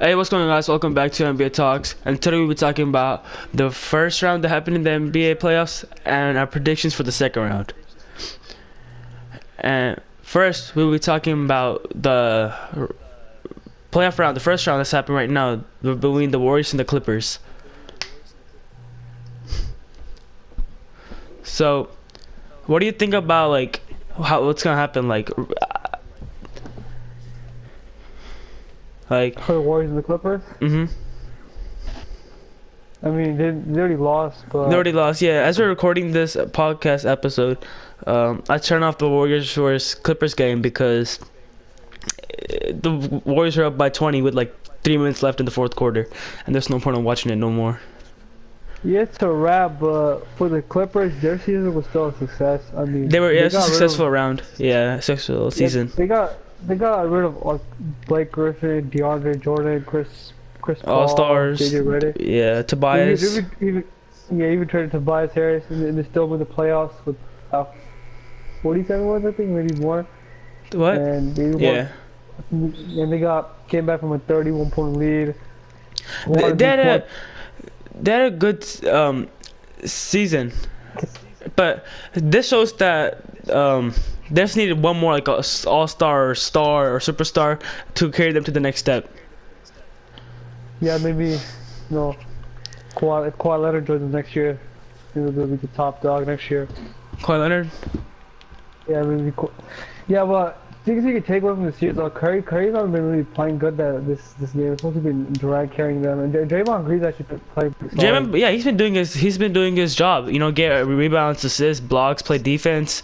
Hey, what's going on, guys? Welcome back to NBA Talks. And today we'll be talking about the first round that happened in the NBA playoffs and our predictions for the second round. And first, we'll be talking about the playoff round, the first round that's happening right now between the Warriors and the Clippers. So, what do you think about what's gonna happen? For the Warriors and the Clippers? Mm-hmm. I mean, they already lost, but... They already lost, yeah. As we're recording this podcast episode, I turned off the Warriors vs Clippers game because the Warriors are up by 20 with like 3 minutes left in the fourth quarter, and there's no point in watching it no more. Yeah, it's a wrap, but for the Clippers, their season was still a success. I mean, It's a successful round. Yeah, successful season. They got rid of Blake Griffin, DeAndre Jordan, Chris Paul, All stars. JJ Redick. Yeah, Tobias. Even traded Tobias Harris, and they still win the playoffs with 47 wins, I think, maybe more. What? And they Yeah. And they came back from a 31-point lead. They had a good season, but this shows that they just needed one more like a all-star or star or superstar to carry them to the next step. Yeah, maybe Kawhi Leonard joins next year. They'll be the top dog next year. Kawhi Leonard. Yeah, maybe. Yeah, but things you can take away from the series, though, Curry's not been really playing good this game. It's supposed to be Durant carrying them, and Draymond Green's actually playing pretty solid. Draymond, yeah, he's been doing his job. You know, get rebounds, assists, blocks, play defense.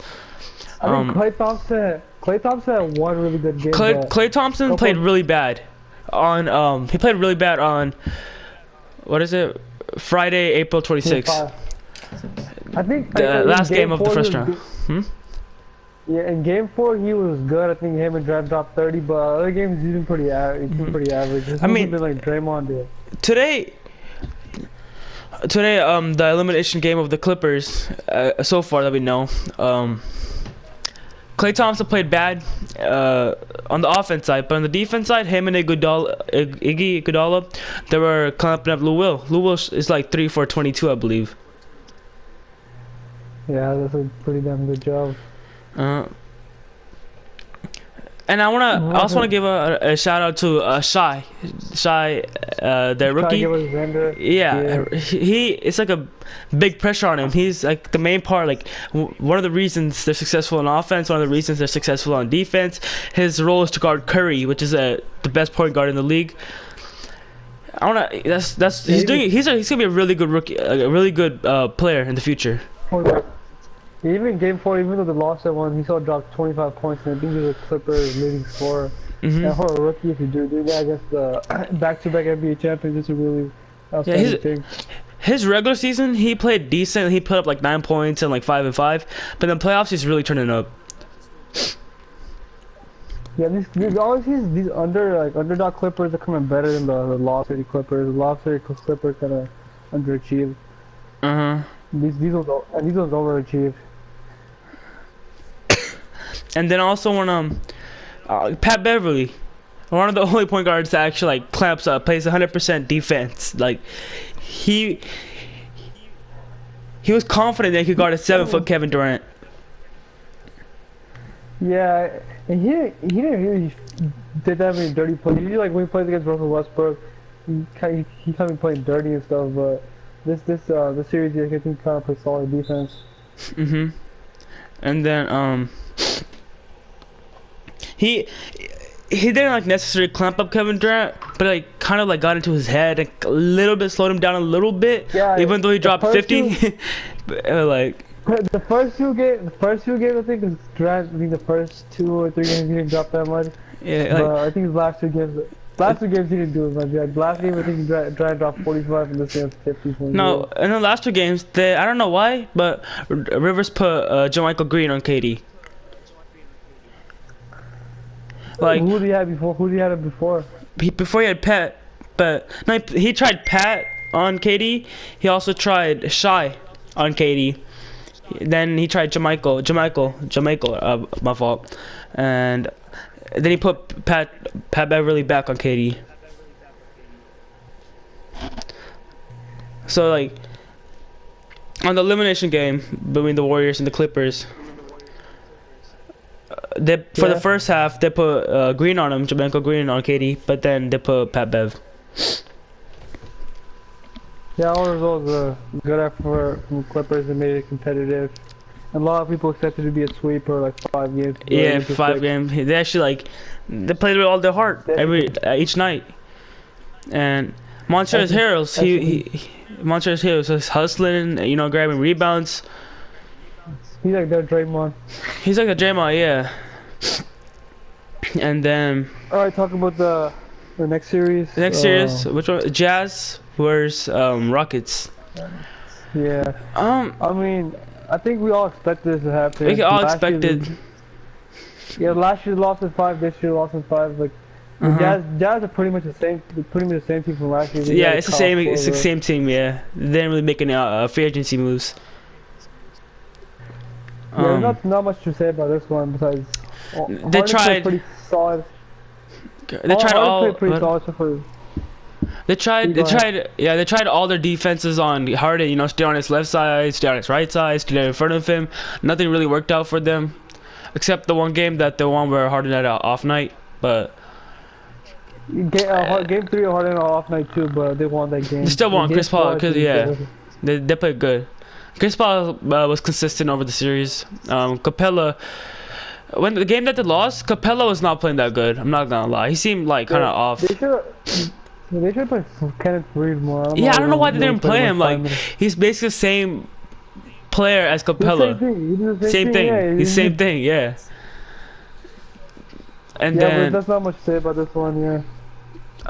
I think Klay Thompson had one really good game. Klay Thompson played really bad on he played really bad on what is it? Friday, April 26th. I think the last game of the first round. Yeah, in game 4 he was good. I think him and Durant dropped 30, but other games he's been pretty average. I mean, been like Draymond did. Today, the elimination game of the Clippers, so far that we know, Klay Thompson played bad on the offense side, but on the defense side, him and Iggy Iguodala, they were clamping up Lou Will. Lou Will is like 3 for 22, I believe. Yeah, that's a pretty damn good job. And I also wanna give a shout out to Shai, the rookie. Yeah, he it's like a big pressure on him. He's like the main part. Like one of the reasons they're successful on offense, one of the reasons they're successful on defense. His role is to guard Curry, which is the best point guard in the league. He's gonna be a really good rookie, a really good player in the future. Even game 4, even though they lost that one, he still dropped 25 points, and I think he was a Clippers leading scorer. And for a rookie, if you do that against the back-to-back NBA champions, it's a really outstanding thing. His regular season, he played decent. He put up like 9 points and like 5 and 5, but in the playoffs, he's really turning up. Yeah, these underdog Clippers are coming better than the Lost City Clippers. The Lost City Clippers kind of underachieved. These ones overachieved. And then also when Pat Beverly, one of the only point guards that actually like clamps up, plays 100% defense. Like he was confident that he could guard a 7-foot Kevin Durant. Yeah, and he didn't really did that many dirty plays. Usually, like when he plays against Russell Westbrook, he kind of playing dirty and stuff. But this series, I think he kind of plays solid defense. And then he didn't like necessarily clamp up Kevin Durant, but like kind of like got into his head and a little bit slowed him down a little bit. Yeah, even though he dropped 50. But, the first two games, I think is Durant. I think the first 2 or 3 games he didn't drop that much. Yeah, but I think his last two games he didn't do as much. Like last game I think Durant dropped 45 and this game 50. No, in the last 2 games, I don't know why, but Rivers put JaMychal Green on KD. Like who did he have before? Before he had Pat, but no, he tried Pat on KD. He also tried Shai on KD. Then he tried JaMychal, my fault. And then he put Pat Beverly back on KD. So like on the elimination game between the Warriors and the Clippers, they for the first half they put Green on him, JaMychal Green on KD, but then they put Pat Bev. Yeah, all results was a good effort from Clippers and made it competitive. And a lot of people expected it to be a sweep or like 5 games. Yeah, 5 games. They actually they played with all their heart each night. And Montrezl Harrell, Montrezl Harrell was hustling, you know, grabbing rebounds. He's like their Draymond. He's like a Draymond, yeah. And then. All right, talk about the next series. The next series, which one? Jazz versus Rockets. Yeah. I mean, I think we all expected this to happen. We all expected. Yeah, last year lost in 5. This year lost in 5. Like. Jazz are pretty much the same team from last year. Yeah, it's the same. It's the same team. Yeah, they didn't really make any free agency moves. Yeah, not much to say about this one besides. They tried. Pretty solid. They tried all. Pretty solid They tried all their defenses on Harden. You know, stay on his left side, stay on his right side, stay in front of him. Nothing really worked out for them, except the one game where Harden had an off night, but. Game 3 of Harden off night too, but they won that game. They still won. Chris Paul, because they played good. Chris Paul was consistent over the series. Capella, when the game that they lost, Capella was not playing that good. I'm not gonna lie. He seemed like kind of off. They should play Kenneth Faried more. I don't know why they didn't play him. Like he's basically the same player as Capella. Same thing. Yeah, he's the same thing. Yeah. And then but that's not much to say about this one. Yeah.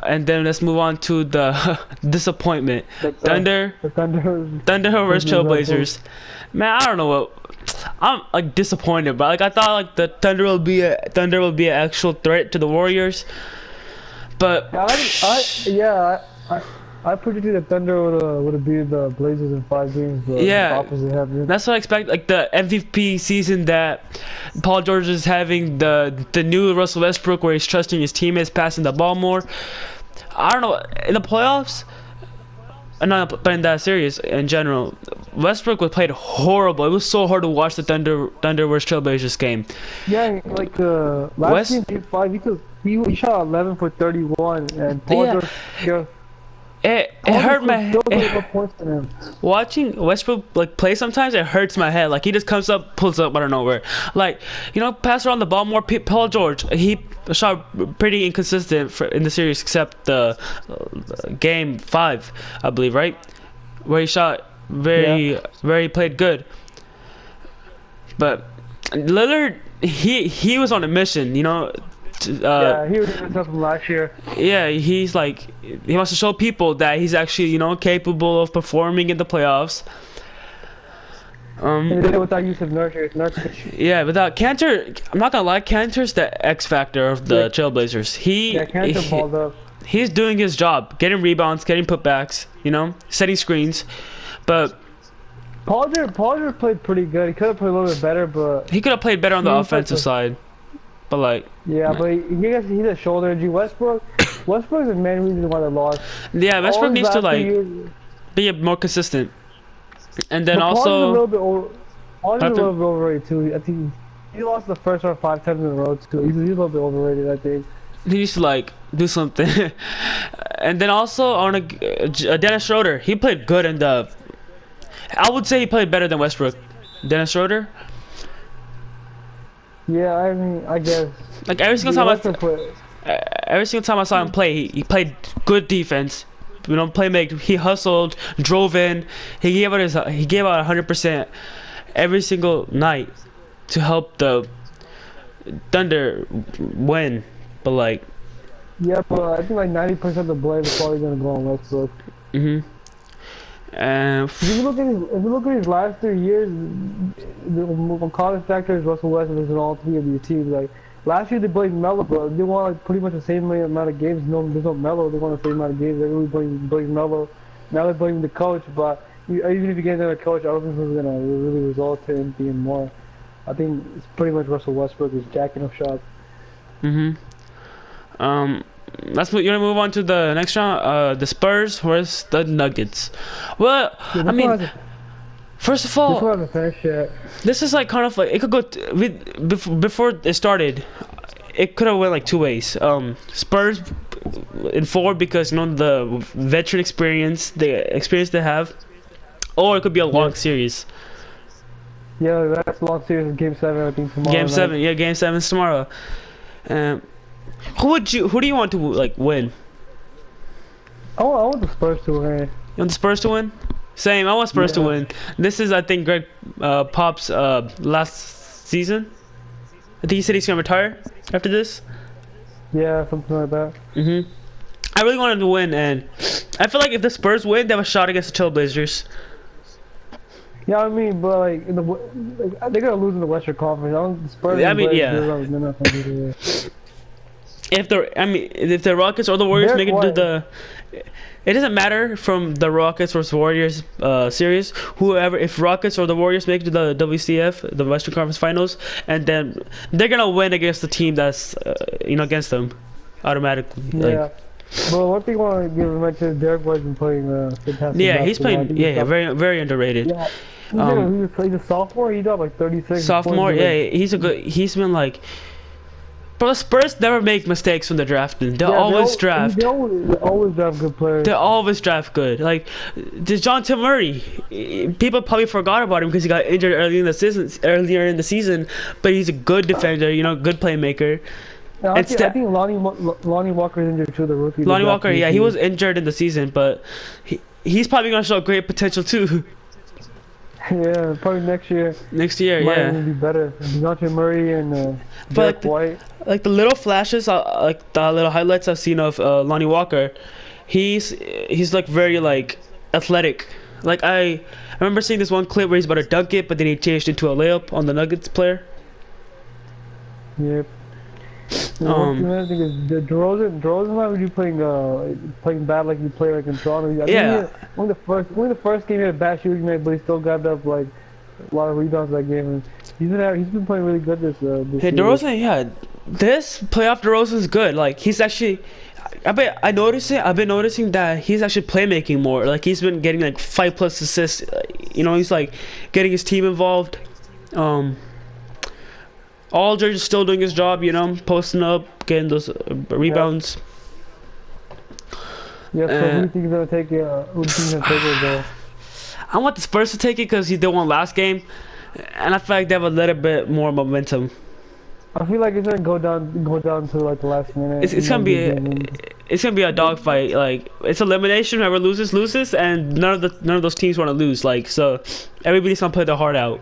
And then let's move on to the disappointment. Thunder versus Trailblazers. Man, I don't know what. I'm like disappointed, but like I thought like the Thunder will be an actual threat to the Warriors. But I predicted that Thunder would have beat the Blazers in 5 games. But yeah, the opposite happened. That's what I expect. Like the MVP season that Paul George is having, the new Russell Westbrook, where he's trusting his teammates, passing the ball more. I don't know, in the playoffs, but in that series in general, Westbrook was played horrible. It was so hard to watch the Thunder versus Trailblazers game. Yeah, like last game 5, he shot 11 for 31, and Paul George. It hurt my head. Watching Westbrook like play sometimes it hurts my head. Like he just comes up, pulls up out of nowhere. Like, you know, pass around the ball more. Paul George, he shot pretty inconsistent in the series, except the game 5, I believe, right, where he shot very played good. But Lillard, he was on a mission, you know. He was doing something last year. Yeah, he's like, he wants to show people that he's actually, you know, capable of performing in the playoffs. He did it without use of Nurkic. Yeah, without Cantor, I'm not gonna lie, Cantor's the X factor of the Trailblazers. Cantor balled up. He's doing his job, getting rebounds, getting putbacks, you know, setting screens, but. Paul George played pretty good. He could have played a little bit better, but he could have played better on the offensive side. But like, but he's a shoulder injury. Westbrook's the main reason why they lost. Yeah, Westbrook needs to like be more consistent. And then also, Paul's a little bit overrated too. I think he lost the first round 5 times in a row too. He's a little bit overrated, I think. He needs to like do something. And then also on Dennis Schroeder, he played good in the. I would say he played better than Westbrook. Dennis Schroeder. Yeah, I mean, I guess. Like every single time I saw him play, he played good defense. You know, playmaker. He hustled, drove in. He gave out 100% every single night to help the Thunder win. But like. Yeah, but I think like 90% of the blame is probably gonna go on Westbrook. If you look at his last 3 years, the common factor is Russell Westbrook in all 3 of your teams. Like last year they blamed Melo, but they won like pretty much the same amount of games. There's no Melo. They won the same amount of games. Everybody blames Melo. Now they're blaming the coach, but even if you get another coach, I don't think it's gonna really result in him being more. I think it's pretty much Russell Westbrook is jacking up shots. You wanna move on to the next round? The Spurs versus the Nuggets. Well, Yeah, I mean, first of all, this one hasn't finished yet. this is like kind of like it could go before it started. It could have went like two ways. Spurs in 4 because you know the veteran experience, the experience they have, or it could be a long series. Yeah, that's a long series. Game 7, I think tomorrow. Game 7, yeah, Game 7's tomorrow. Who do you want to like win? I want the Spurs to win. You want the Spurs to win? Same. I want Spurs to win. This is, I think, Greg Pop's last season. I think he said he's gonna retire after this. Yeah, something like that. I really want him to win, and I feel like if the Spurs win, they have a shot against the Trailblazers. Yeah, I mean, but like, they're gonna lose in the Western Conference. I don't, the Spurs. I mean, yeah. If the Rockets or the Warriors make it to the, it doesn't matter from the Rockets versus Warriors series. Whoever, if Rockets or the Warriors make it to the WCF, the Western Conference Finals, and then they're gonna win against the team that's against them automatically. Yeah. Like, but one thing I want to give a mention is Derek White's been playing fantastic. Yeah, he's playing. Yeah, very very underrated. Yeah. He's a sophomore. He got like 36. Sophomore, yeah, he's been like. But the Spurs never make mistakes when they're drafting. They always draft. They always draft good players. They always draft good. Like, DeJounte Murray. People probably forgot about him because he got injured earlier in the season. But he's a good defender, good playmaker. I think Lonnie Walker's injured too, the rookie. Lonnie Walker, yeah, he was injured in the season, but he's probably gonna show great potential too. Yeah, probably next year. Next year, yeah. Might be better. DeJounte Murray and Derek White. Like the little flashes, like the little highlights I've seen of Lonnie Walker, he's like very like athletic. Like I remember seeing this one clip where he's about to dunk it, but then he changed into a layup on the Nuggets player. Yep. One thing I think is DeRozan might be playing bad like you play like in Toronto. I think when the first game he had a bad shooting night, but he still grabbed up like a lot of rebounds that game. And he's been playing really good this Hey, DeRozan, yeah, this playoff DeRozan's good. Like he's actually, I've been noticing that he's actually playmaking more. Like he's been getting like 5+ assists. He's like getting his team involved. Aldridge is still doing his job, posting up, getting those rebounds. Yeah, so who do you think is gonna take it? Who do you think is gonna take it though? I want the Spurs to take it because they won last game, and I feel like they have a little bit more momentum. I feel like it's gonna go down to like the last minute. It's gonna be a dogfight. Like it's elimination. Whoever loses, and none of those teams want to lose. Like so, everybody's gonna play their heart out.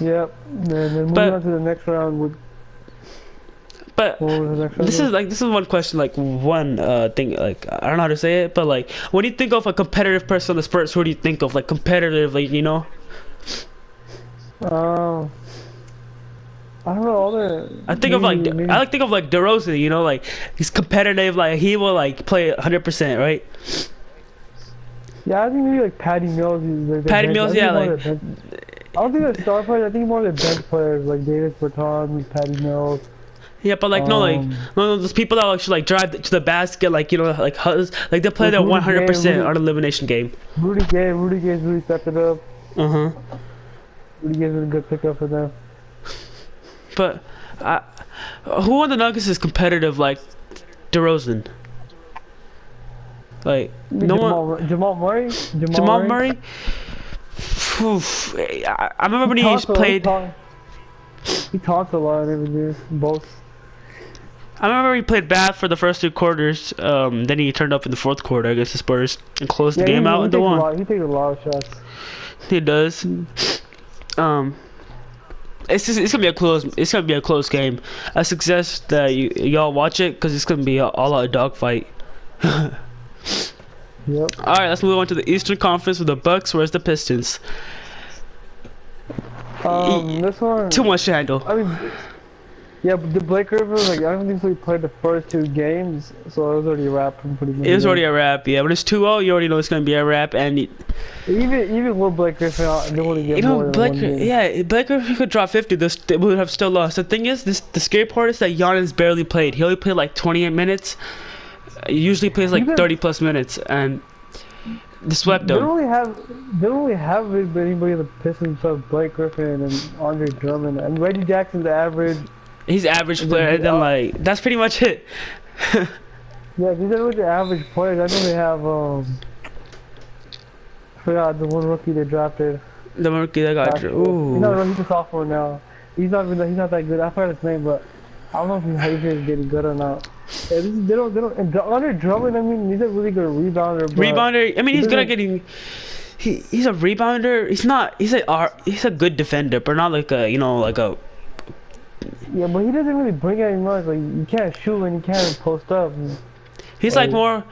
Yep. And then moving on to the next round this is one question, like one thing, like I don't know how to say it, but like when you think of a competitive person on the Spurs, who do you think of like competitively, I don't know. I think of like DeRozan, like he's competitive, like he will like play 100%, right? Yeah, I think maybe like Patty Mills. Patty Mills, yeah, like. I don't think they're star players. I think more of the bench players like Davis Bertans, Patty Mills. Yeah, but like those people that actually like drive to the basket, like like they play their 100% on elimination game. Rudy Gay's really stepped it up. Rudy Gay's been a good pickup for them. But who on the Nuggets is competitive like DeRozan? Like Jamal Murray. Jamal Murray. I remember when he played. He talks a lot every year, both. I remember he played bad for the first 2 quarters. Then he turned up in the 4th quarter against the Spurs and closed the game out in the 1. He takes a lot of shots. He does. It's gonna be a close game. I suggest that y'all watch it because it's gonna be all out dogfight. Yep. All right, let's move on to the Eastern Conference with the Bucks versus the This one. Too much to handle. I mean, Yeah, but the Blake Griffin, like, I don't think so he played the first 2 games, so it was already a wrap from pretty much. It was already a wrap, yeah. But it's 2-0, you already know it's gonna be a wrap, and even with Blake Griffin, they wouldn't get more than one game. Yeah, Blake Griffin could drop 50. They would have still lost. The thing is, the scary part is that Giannis barely played. He only played like 28 minutes. He usually plays like 30+ minutes, and they swept him. They don't really have anybody in the Pistons except Blake Griffin and Andre Drummond, and Reggie Jackson's average. He's average player, and then like that's pretty much it. Yeah, these are the average players. I know they have I forgot the one rookie they drafted. The rookie that got ooh. No, he's a sophomore now. He's not that good. I forgot his name, but I don't know if he's getting good or not. Yeah, they don't. And Andre Drummond, I mean, he's a really good rebounder. Rebounder. I mean, he's good at getting. He's a rebounder. He's a good defender, but not like a like a. Yeah, but he doesn't really bring any much. Like, you can't shoot and you can't post up. He's like more.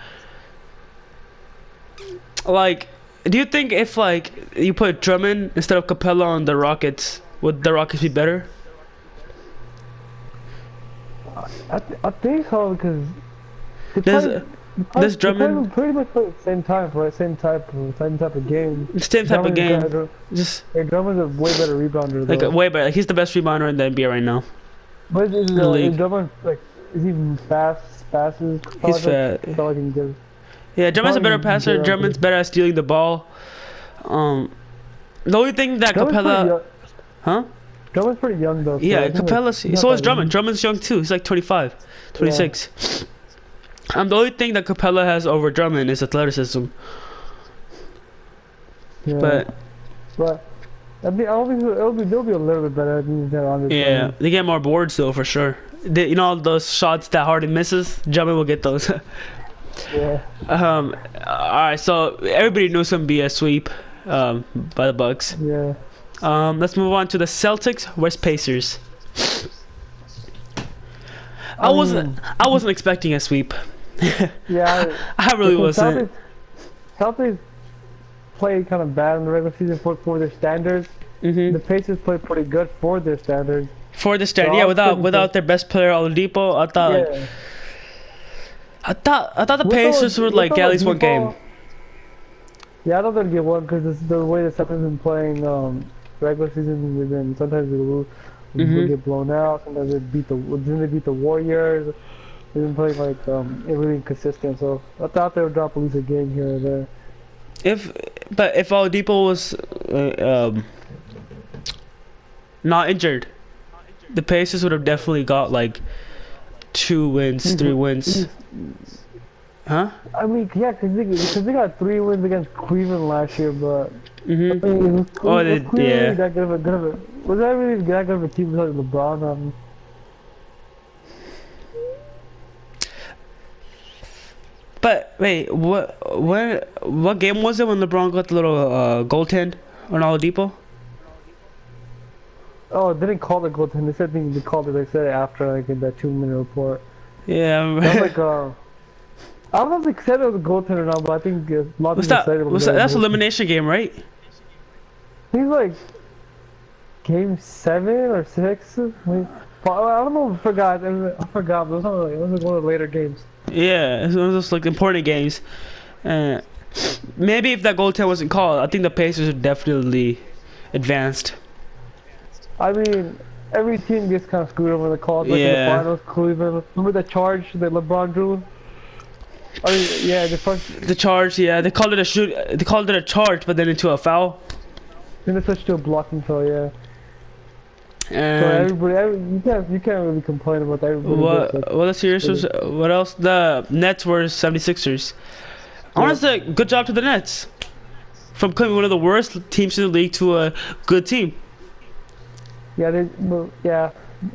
Like, do you think if like you put Drummond instead of Capella on the Rockets, would the Rockets be better? I think so because this Drummond pretty much play at the same time for the same type of game. Same type of game. Drummond's a way better rebounder. Like way better. Like, he's the best rebounder in the NBA right now. But is Drummond like is he fast? Passes. He's fast. Yeah, Drummond's a better passer. Drummond's better at stealing the ball. The only thing that Capella, Drummond's pretty young though. Yeah, Capella's. So is Drummond. Drummond's young too. He's like 25, 26. Yeah. The only thing that Capella has over Drummond is athleticism. Yeah. But I don't think they'll be a little bit better than on Yeah, they get more boards though for sure. You know those shots that Harden misses, Drummond will get those. Yeah. All right, so everybody knows it's gonna be a sweep, by the Bucks. Yeah. Let's move on to the Celtics West Pacers. I wasn't expecting a sweep. Yeah. I really wasn't. Celtics played kind of bad in the regular season for their standards. The Pacers played pretty good for their standards. For the standard, yeah. Without their best player Oladipo, I thought the Pacers would like get at least one game. Yeah, I thought they'd get one because the way the Celtics been playing regular season. They've been sometimes they get blown out. Sometimes they beat the Warriors. They've been playing like really inconsistent. So I thought they would drop at least a game here or there. If Oladipo was not injured, the Pacers would have definitely got like 2 wins, 3 wins. Huh? I mean, yeah, because they got 3 wins against Cleveland last year, but I mean, was that really that good of a team like LeBron? But wait, what game was it when LeBron got the little goaltend on Oladipo? Oh, they didn't call it goaltend. They said they called it. They said it after like in that 2-minute report. Yeah, I was like I don't know if they said it was a goaltend or not, but I think a lot of people said it was. That's elimination game, right? He's like game 7 or 6. I don't know. I forgot. But it was one of the later games. Yeah, it was just like important games. Maybe if that goaltend wasn't called, I think the Pacers would definitely advanced. I mean, every team gets kind of screwed over the calls. Like in the finals, Cleveland. Remember the charge that LeBron drew? I mean, yeah, the charge. Yeah, they called it a shoot. They called it a charge, but then into a foul. Then they switched to a blocking foul. Yeah. And so you can't really complain about that. Everybody what else? The Nets were 76ers. I want to say good job to the Nets. From coming one of the worst teams in the league to a good team. Yeah, and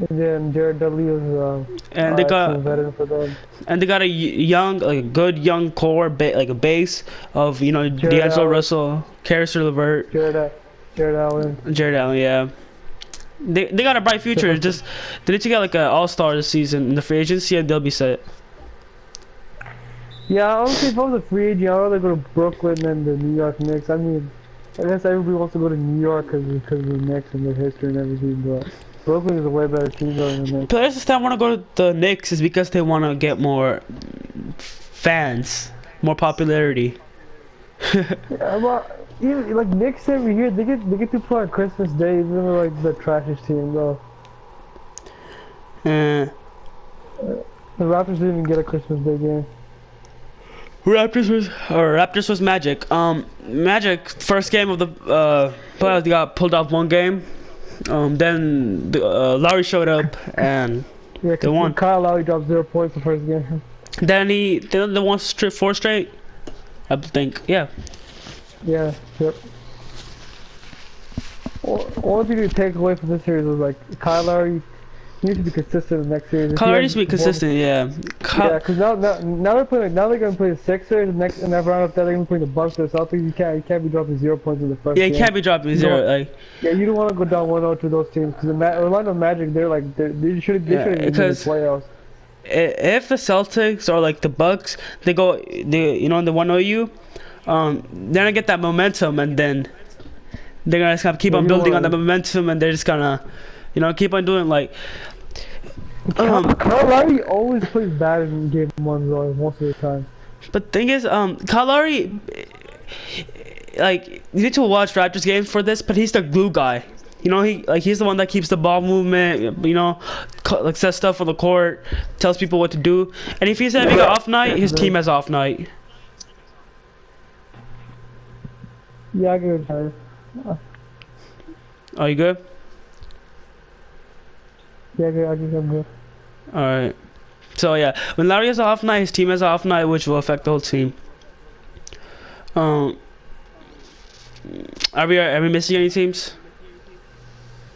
then Jared Dudley was and they got veteran for them. And they got a good young core, like a base of D'Angelo Russell, Caris LeVert, Jared Allen, yeah. They got a bright future. Just they need to get like an all-star this season in the free agency, and they'll be set. Yeah, honestly, if I was a free agent, I'd rather go to Brooklyn than the New York Knicks. I mean, I guess everybody wants to go to New York because of the Knicks and their history and everything, but Brooklyn is a way better team than the Knicks. Players that want to go to the Knicks is because they want to get more fans, more popularity. Yeah, well, even, like Knicks every year, they get to play on Christmas Day, even though like the trashiest team though. Uh, The Raptors didn't even get a Christmas Day game. Raptors was Magic. Magic first game of the playoffs, they got pulled off one game. Then Lowry showed up and Yeah, they won. Kyle Lowry dropped 0 points the first game. Then they won 4 straight. I think, yeah. Yeah, yep. Only thing to take away from this series was like Kyle Lowry needs to be consistent in the next series. Kyle Lowry needs to be consistent, yeah. Yeah, because now they're gonna play the Sixers and next round after that they're gonna play the Bucks. So I think you can't be dropping 0 points in the first. Yeah, you game. can't be dropping 0. Like, yeah, you don't want to go down 1-0 to those teams because the Orlando Magic they should be in the playoffs. If the Celtics or like the Bucks, they you know, they 1-0 you, they're gonna get that momentum and then they're gonna just kind of keep on building on the momentum and they're just gonna, you know, keep on doing like. Kyle Lowry always plays bad in game 1 though, most of the time. But thing is, Kyle Lowry, like, you need to watch Raptors games for this, but he's the glue guy. You know, he's the one that keeps the ball movement, you know, like says stuff on the court, tells people what to do. And if he's having an off night, his team has off night. Yeah, I get it. Are you good? Yeah, I guess I'm good. Alright. So yeah, when Lowry has an off night, his team has an off night, which will affect the whole team. Are we missing any teams?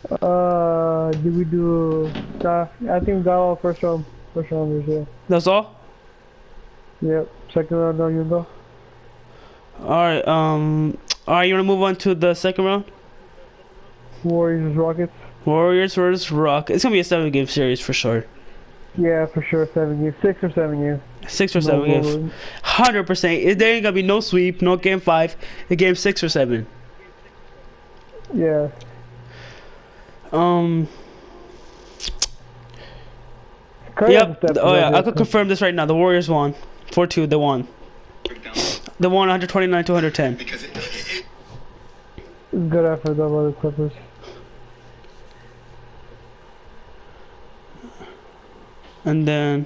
Did we do? I think we got all first rounders. Yeah. That's all. Yep. Second round, now you go. Alright. Alright, you wanna move on to the second round? Warriors versus Rockets. Warriors versus Rockets. It's gonna be a 7-game series for sure. Yeah, for sure. 7 games, 6 or 7 games. 6 or 7 games. 100%. There ain't gonna be no sweep, no game 5. The game 6 or 7. Yeah. Yep. Oh yeah, I could confirm this right now. The Warriors won. 4-2. They won. They won 129 to 110. Good effort though by the Clippers. And then,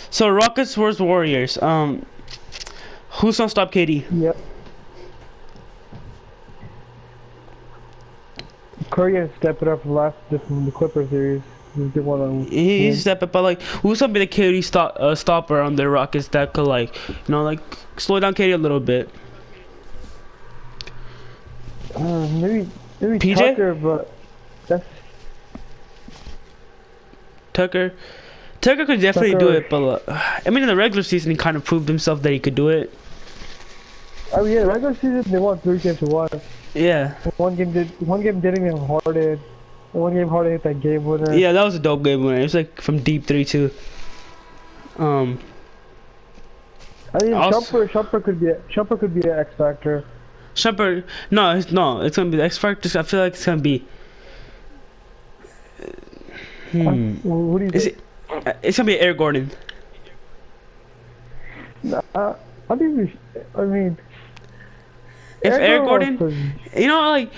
so Rockets versus Warriors. Who's gonna stop KD? Yep. Curry had to step it up from the Clippers series. He's step up, but like, who's gonna be the KD stopper on the Rockets that could like, you know, like slow down KD a little bit? Maybe PJ? Tucker, but that's Tucker could definitely do it, but I mean, in the regular season, he kind of proved himself that he could do it. Oh yeah, regular season they won 3 games to 1. Yeah. One game didn't even Harden. One game Harden hit that game winner. Yeah, that was a dope game winner. It was like from deep 3 too. I mean, Shumpert could be an X factor. Shumpert, no, it's gonna be the X factor. I feel like it's gonna be. What do you think? It's gonna be Eric Gordon. I think I mean, if Eric Gordon, you know, like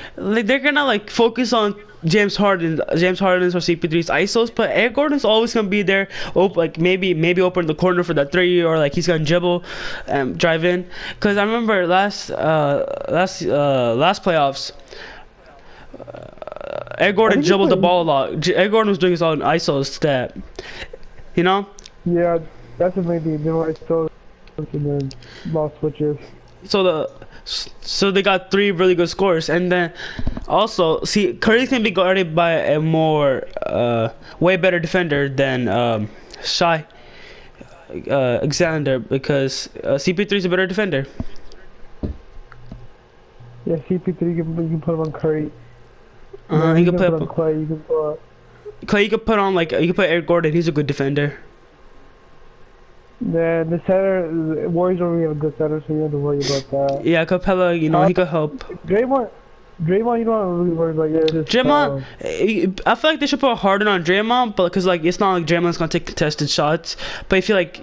they're gonna like focus on James Harden's or CP3's ISOs, but Eric Gordon's always gonna be there, like maybe open the corner for that 3, or like he's gonna dribble and drive in. Cause I remember last playoffs, Eric Gordon dribbled the ball a lot. Eric Gordon was doing his own ISOs that, you know. Yeah, that's what made the ISOs and then ball switches. So they got 3 really good scores, and then also see Curry can be guarded by a more way better defender than Shai Alexander, because CP3 is a better defender. Yeah, CP3 you can put him on Curry. You can put on Clay. You can put Clay. You can put on like you can put Eric Gordon. He's a good defender. Then the center, Warriors don't really have a good center, so you don't have to worry about that. Yeah, Capella, you know, he could help. Draymond Draymond, you don't really worry about. Yeah, just, Draymond, I feel like they should put Harden on Draymond, but because like it's not like Draymond's gonna take contested shots. But I feel like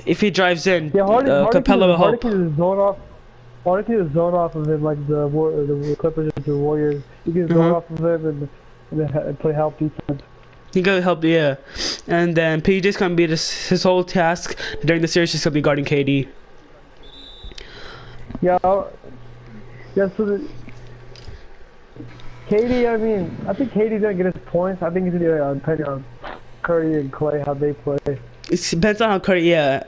if he drives in, yeah, Capella will help. Harden can zone off. Harden can zone off of him like the Clippers and the Warriors. You can zone off of him and play help defense. He gotta help, yeah. And then PJ's gonna be his whole task during the series is gonna be guarding KD. Yeah, yeah. So KD, I mean, I think KD's gonna get his points. I think it's gonna be depending on Curry and Clay how they play. It depends on how Curry, yeah.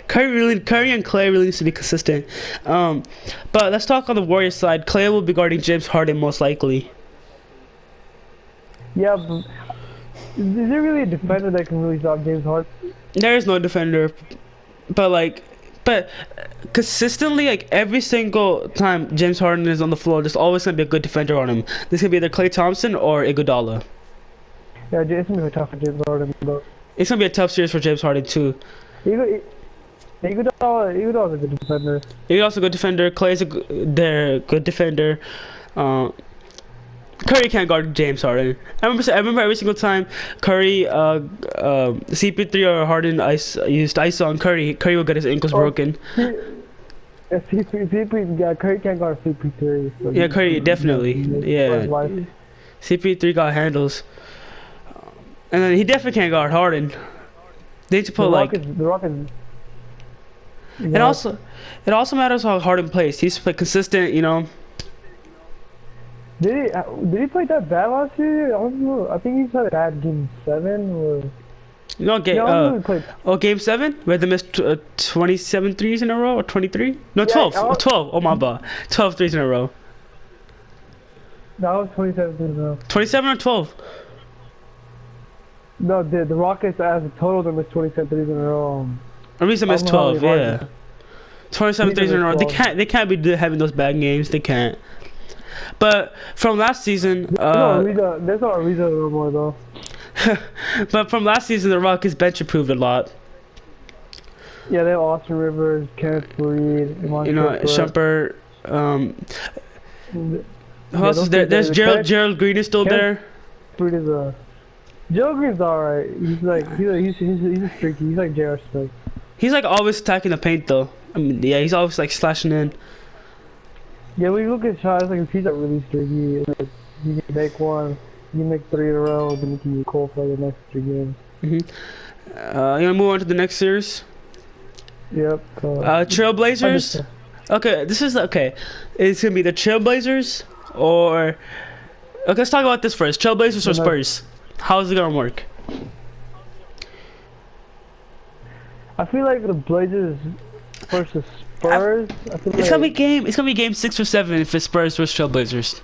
Curry and Clay really needs to be consistent. But let's talk on the Warriors side. Clay will be guarding James Harden most likely. Yeah, but is there really a defender that can really stop James Harden? There is no defender, but consistently, like every single time James Harden is on the floor, there's always gonna be a good defender on him. This could be either Klay Thompson or Iguodala. Yeah, it's gonna be tough for James Harden, though. It's gonna be a tough series for James Harden too. Iguodala's a good defender. Iguodala's a good defender. Clay's they're good defender. Curry can't guard James Harden. I remember every single time Curry, CP3 or Harden used ice on Curry. Curry would get his ankles broken. Yeah, Curry can't guard CP3. So yeah, Curry definitely. Yeah, CP3 got handles, and then he definitely can't guard Harden. They need to put the Rockets. And also, it also matters how Harden plays. He's play consistent, you know. Did he play that bad last year? I don't know. I think he played bad game 7 or. No, game 7 where they missed 27 threes in a row or 23? No, 12. Yeah, 12. Oh my bad. 12 threes in a row. That was 27 threes in a row. 27 or 12? No, the Rockets as a total they missed 27 threes in a row. At least they missed 12. Yeah. 27 threes in a row. They can't be having those bad games. They can't. But from last season, there's no reason no more though. But from last season, the Rockets bench improved a lot. Yeah, they have Austin Rivers, Kenneth Faried, Shumpert. Who else is there? There's Gerald Green is still there. Faried is Gerald Green's alright. He's a streaky. He's like J.R. Smith. He's like always attacking the paint though. I mean, yeah, he's always like slashing in. Yeah, when you look at shots, like he's like really streaky. Like, you can make one, you make 3 in a row, then you can be cool for the next 3 games. You wanna move on to the next series? Yep. Trailblazers. Okay, this is okay. It's gonna be the Trailblazers or. Okay, let's talk about this first. Trailblazers or Spurs? How is it gonna work? I feel like the Blazers versus Spurs. It's gonna be game 6 or 7 if it's Spurs versus Trailblazers.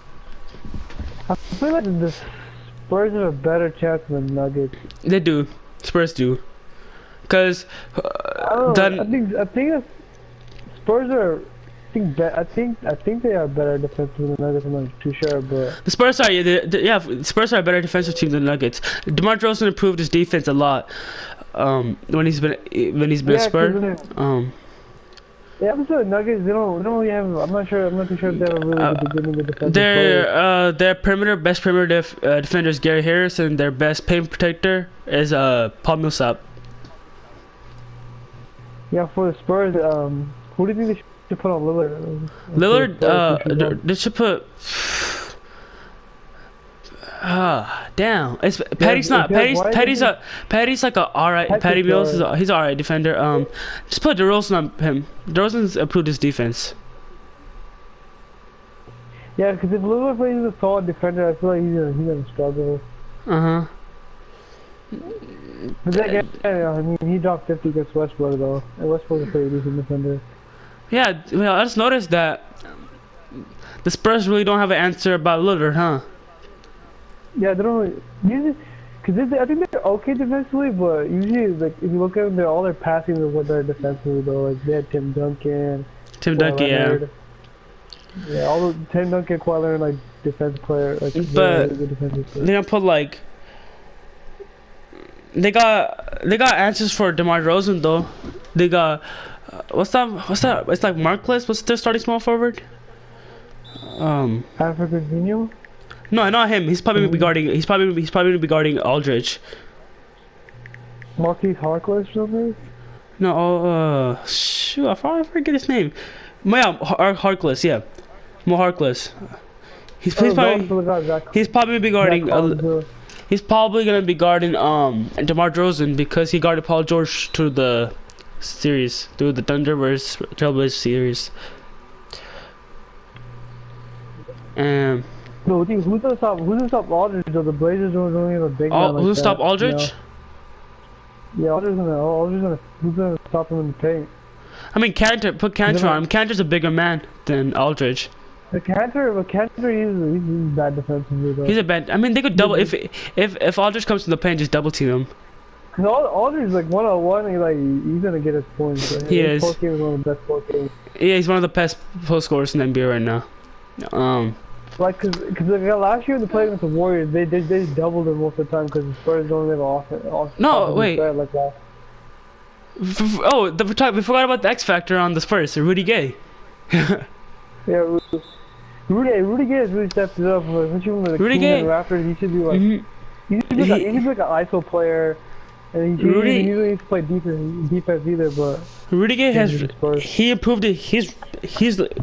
I feel like the Spurs have a better chance than the Nuggets. They do. Spurs do. Cause I think Spurs are. I think they are better defensive than the Nuggets. I'm not too sure, but the Spurs are Spurs are a better defensive team than the Nuggets. DeMar DeRozan improved his defense a lot when he's been a Spur. Yeah, but the Nuggets they don't really have. I'm not too sure if they have a really good beginning with defensive. Their best perimeter defender is Gary Harris, and their best paint protector is Paul Millsap. Yeah, for the Spurs, who do you think they should put on Lillard? They should put. Damn. Patty's like a alright. Patty Mills he's alright defender. Just put DeRozan on him. DeRozan's improved his defense. Yeah, because if Lillard plays a solid defender, I feel like he's gonna struggle. But then again, I mean, he dropped 50 against Westbrook though, and Westbrook's a pretty decent defender. Yeah, well, I just noticed that the Spurs really don't have an answer about Lillard, huh? Yeah, they don't usually, cause I think they're okay defensively, but usually, like if you look at them, all their passing is what they're defensively though. Like they had Tim Duncan, yeah. Yeah, all the Tim Duncan, Kawhi Leonard, like defensive player, like but really good defensive player. They don't put like. They got answers for DeMar DeRozan though. They got what's that? It's like Markless. What's their starting small forward? African Coutinho? No, not him. He's probably be guarding. He's probably be guarding Aldridge. Marquise Harkless or something? No, shoot, I forget his name. Yeah, Harkless. Yeah, Mo Harkless. He's probably be guarding. He's probably gonna be guarding DeMar DeRozan because he guarded Paul George through the series, through the Thunder vs Trailblazers series. No, who's gonna stop Aldridge? The Blazers don't even have a big man like who's stop Aldridge? Yeah, Aldridge gonna who's gonna stop him in the paint? I mean, put Cantor on him. Cantor's a bigger man than Aldridge. But Cantor, he's bad defensively though. He's a bad. I mean, they could double if Aldridge comes to the paint, just double team him. No, Aldridge's like 1-on-1. He's gonna get his points. Right? He is. Post game is one of the best post games. Yeah, he's one of the best post scorers in the NBA right now. Like, cause last year when they played against the Warriors, they doubled him most of the time because the Spurs don't have offense. No, wait. Like that. Oh, we forgot about the X Factor on the Spurs, Rudy Gay. Yeah, Rudy Gay has really stepped it up. Especially when the Rudy Gay Raptors, he should be like, he should be like an ISO player, and he usually needs to play defense either. But Rudy Gay he improved it. He's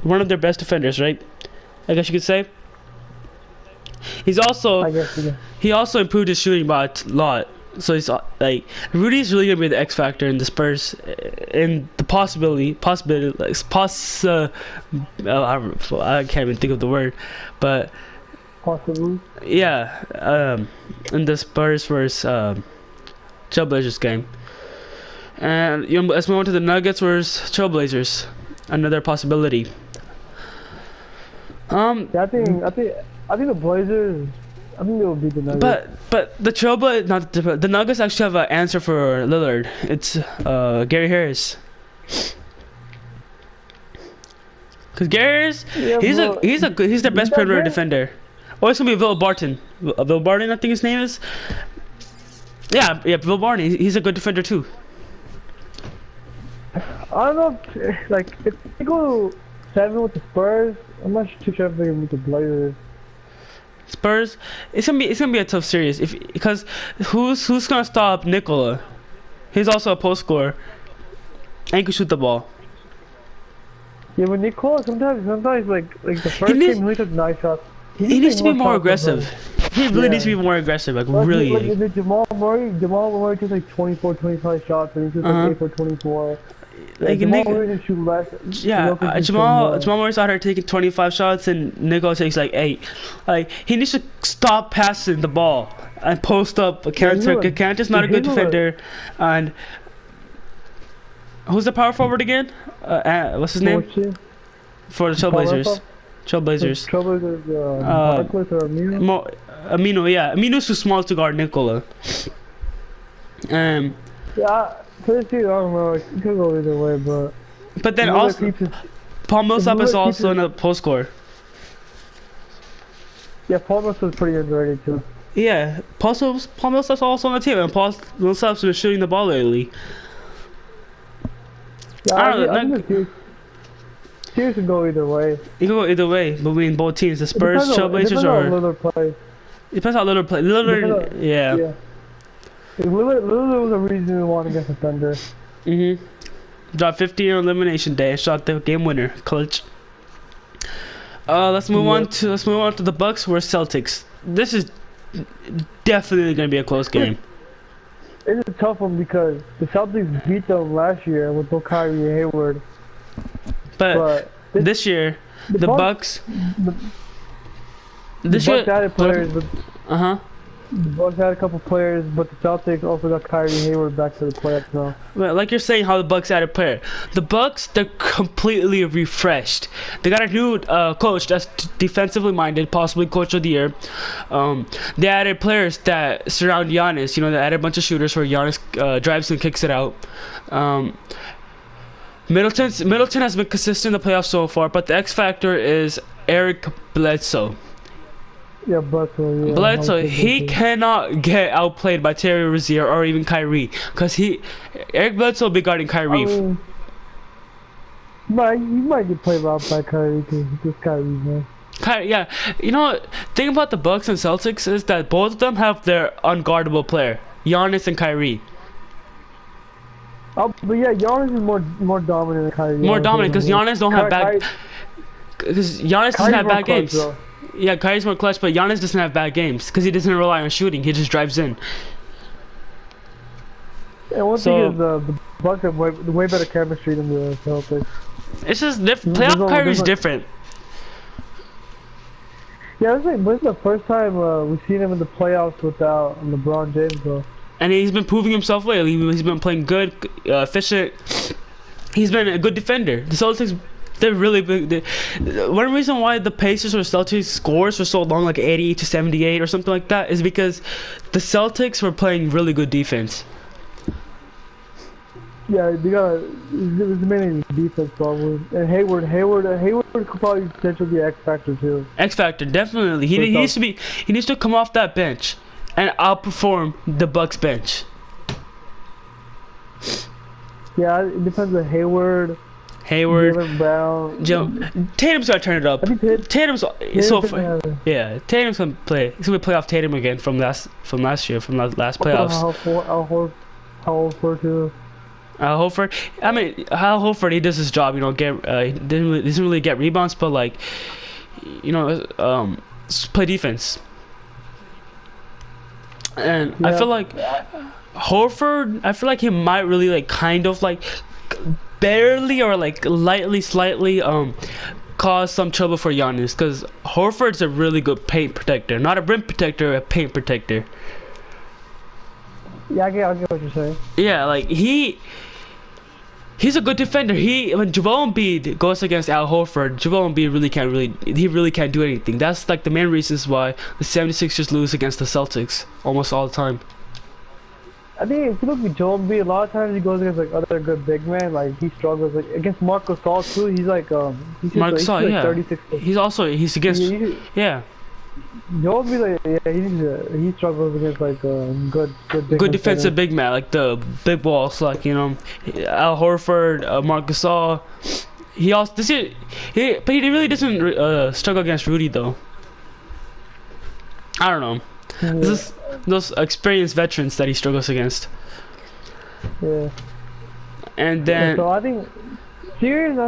one of their best defenders, right? I guess you could say. He also improved his shooting by a lot. So he's like Rudy's really gonna be the X factor in the Spurs, and the possibility like I can't even think of the word, but possibly in the Spurs versus Trailblazers game, and let's move on to the Nuggets versus Trailblazers, another possibility. I think the Blazers. I think they'll beat the Nuggets. But the Nuggets actually have an answer for Lillard. It's Gary Harris. Cause Gary Harris, he's their best perimeter defender. Or it's gonna be Will Barton. Will Barton, I think his name is. Yeah, Will Barton. He's a good defender too. I don't know if they go 7 with the Spurs. I'm not too sure if they're gonna beat the Blazers. Spurs, it's gonna be a tough series because who's gonna stop Nikola? He's also a post scorer and can shoot the ball. Yeah, but Nikola sometimes like the first game he only took 9 shots. He needs to be more aggressive. He really needs to be more aggressive, really. Like Jamal Murray took like 24, 25 shots and he took like 8 for 24. Jamal Murray didn't shoot less. Yeah, Jamal Murray's out here taking 25 shots and Nikola takes like 8. Like, he needs to stop passing the ball and post up. Cantor's not a good defender. And who's the power forward again? What's his name? For the Trailblazers. Trailblazers, Harkless or Amino? Amino, yeah. Amino's too small to guard Nikola. Yeah. First year, I don't know. It could go either way, but then also, Paul Millsap is also in a post scorer. Yeah, Paul Millsap's pretty underrated too. Yeah, Paul Millsap's also on the team, and Paul Millsap's been shooting the ball lately. Yeah, I think the series can go either way. It can go either way between both teams. The Spurs, Trailblazers, or it depends how Lillard plays. Lillard, yeah. Lillard was a reason we won against the Thunder. Dropped 50 on elimination day. Shot the game winner, clutch. Let's move on to the Bucks versus Celtics. This is definitely gonna be a close game. It's a tough one because the Celtics beat them last year with both Kyrie and Hayward. But this year, the Bucks. The Bucks added players, but The Bucks had a couple players, but the Celtics also got Kyrie Hayward back to the playoffs now. Well, like you're saying, how the Bucks added a player. The Bucks, they're completely refreshed. They got a new coach that's defensively minded, possibly coach of the year. They added players that surround Giannis. They added a bunch of shooters where Giannis drives and kicks it out. Middleton has been consistent in the playoffs so far, but the X factor is Eric Bledsoe. Yeah, Bledsoe. Bledsoe, he cannot get outplayed by Terry Rozier or even Kyrie, because Eric Bledsoe will be guarding Kyrie. He might get played out by Kyrie because he's Kyrie, man. Yeah, you know, thing about the Bucks and Celtics is that both of them have their unguardable player, Giannis and Kyrie. Oh, but yeah, Giannis is more dominant than Kyrie. More dominant because Giannis don't have bad. Because Giannis doesn't have bad games. Though. Yeah, Kyrie's more clutch, but Giannis doesn't have bad games because he doesn't rely on shooting. He just drives in. And one thing is the Bucks have way better chemistry than the Celtics. It's just different. Playoff Kyrie's different. Yeah, but it's the first time we've seen him in the playoffs without LeBron James, though. And he's been proving himself lately. He's been playing good, efficient. He's been a good defender. The Celtics, they're really big. One reason why the Pacers or Celtics scores were so long, like 88 to 78 or something like that, is because the Celtics were playing really good defense. Yeah, they got it was mainly defense probably. And Hayward could probably potentially be X factor too. X factor, definitely. He needs to come off that bench and outperform the Bucks bench. Yeah, it depends on Hayward, Jaylen Brown. Tatum's gotta turn it up. Tatum's yeah. Tatum's gonna play. He's gonna play off Tatum again from last year, from the last playoffs. Al Horford too. Al Horford. I mean, Al Horford, he does his job. You know, he doesn't really get rebounds, but like, you know, play defense. And yeah. I feel like Horford. I feel like he might really like kind of like barely or like slightly cause some trouble for Giannis, because Horford's a really good paint protector, not a rim protector, a paint protector. Yeah, I get what you're saying. Yeah, like he's a good defender. When Joel Embiid goes against Al Horford, Joel Embiid really can't do anything. That's like the main reasons why the 76ers lose against the Celtics almost all the time. I think if you look at Joel Embiid, a lot of times he goes against like other good big men. Like he struggles like against Marc Gasol too. He's like Marc Gasol, yeah. 36. He's against yeah. Joel Embiid, yeah, he struggles against like good defensive big man, like the big balls, like, you know, Al Horford, Marc Gasol. But he really doesn't struggle against Rudy though. I don't know. Yeah. This is those experienced veterans that he struggles against. Yeah. And then. Yeah, so I think series,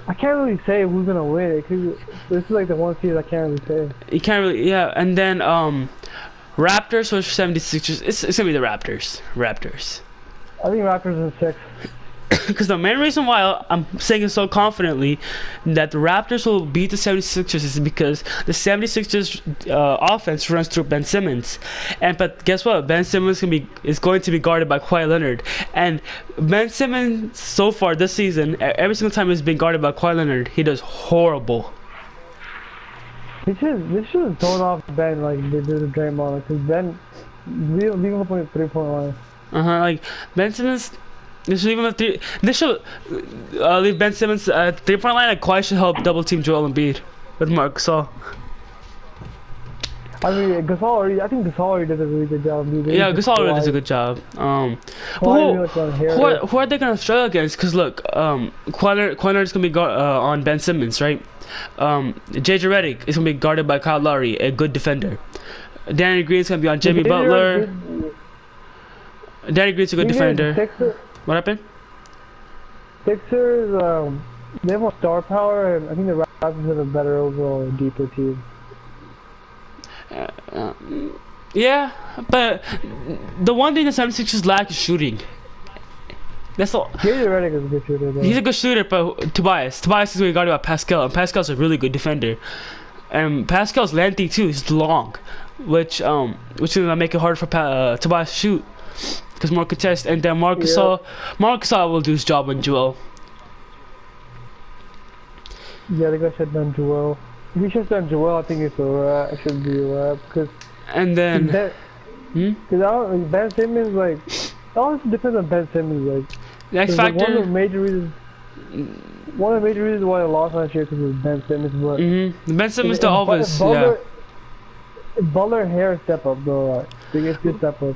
I can't really say who's gonna win it, cause this is like the one series I can't really say. You can't really, yeah. And then Raptors versus 76ers. It's gonna be the Raptors. I think Raptors in 6. Because the main reason why I'm saying it so confidently that the Raptors will beat the 76ers is because the 76ers offense runs through Ben Simmons, but guess what? Ben Simmons is going to be guarded by Kawhi Leonard, and Ben Simmons so far this season, every single time he's been guarded by Kawhi Leonard, he does horrible. They should have thrown off Ben like they did to Draymond, because Ben leaving up on the 3-point line. Like Ben Simmons. They should leave him at 3. They should leave Ben Simmons at 3-point line, and Kawhi should help double team Joel Embiid with Marc Gasol. I mean, I think Gasol already did a really good job. Yeah, Gasol already does a good job. Who are they gonna struggle against? Because look, Kawhi Leonard is gonna be on Ben Simmons, right? JJ Redick is gonna be guarded by Kyle Lowry, a good defender. Danny Green's gonna be on Jimmy Butler. Danny Green's a good defender. What happened? Sixers, they have more star power, and I think the Raptors have a better overall, deeper team. Yeah, but the one thing the 76ers lack is shooting. That's all. JJ Redick is a good shooter, though. He's a good shooter, but Tobias is going to be guarded by Pascal, and Pascal's a really good defender. And Pascal's lengthy too. He's long, which is gonna make it hard for Tobias to shoot. Because more contest, and then Marc Gasol will do his job on Joel. Yeah, I think I should done Joel. If he should done Joel, I think it should be a wrap. And then, because Ben Simmons, like, it all depends on Ben Simmons, like. The X factor. One of the major reasons why I lost last year because of Ben Simmons, but. Ben Simmons to always, Butler hair step up though, like, biggest step up.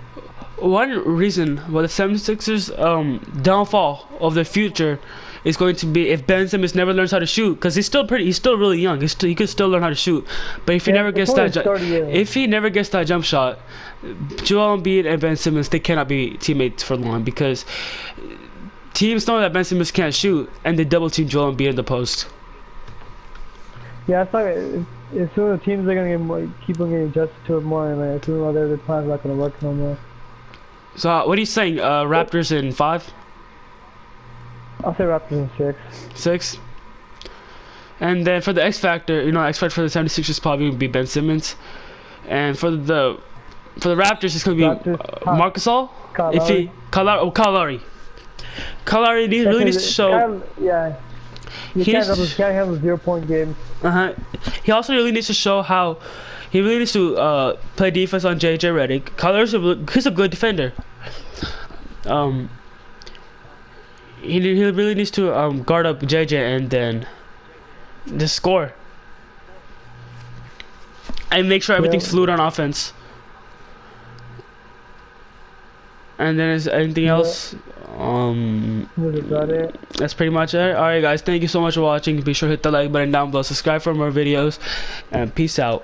One reason why the 76ers downfall of their future is going to be if Ben Simmons never learns how to shoot, because he's still really young. He could still learn how to shoot, but if he never gets that jump shot, Joel Embiid and Ben Simmons, they cannot be teammates for long, because teams know that Ben Simmons can't shoot, and they double team Joel Embiid in the post. Yeah, it's like as soon as the teams are gonna keep on getting adjusted to it more, and as soon as their plan's not gonna work no more. So what are you saying? Raptors in 5? I'll say Raptors in 6. 6. And then for the X Factor, X Factor for the 76ers is probably gonna be Ben Simmons, and for the Raptors it's gonna be Marc Gasol. Kyle Lowry. Kyle Lowry really needs to show. You can't have a 0-point game. He also really needs to show how he really needs to play defense on JJ Redick. Kyle Lowry's he's a good defender. He really needs to guard up JJ and then just score and make sure everything's fluid on offense. And then is anything else? That's pretty much it. Alright guys, thank you so much for watching. Be sure to hit the like button down below, subscribe for more videos, and peace out.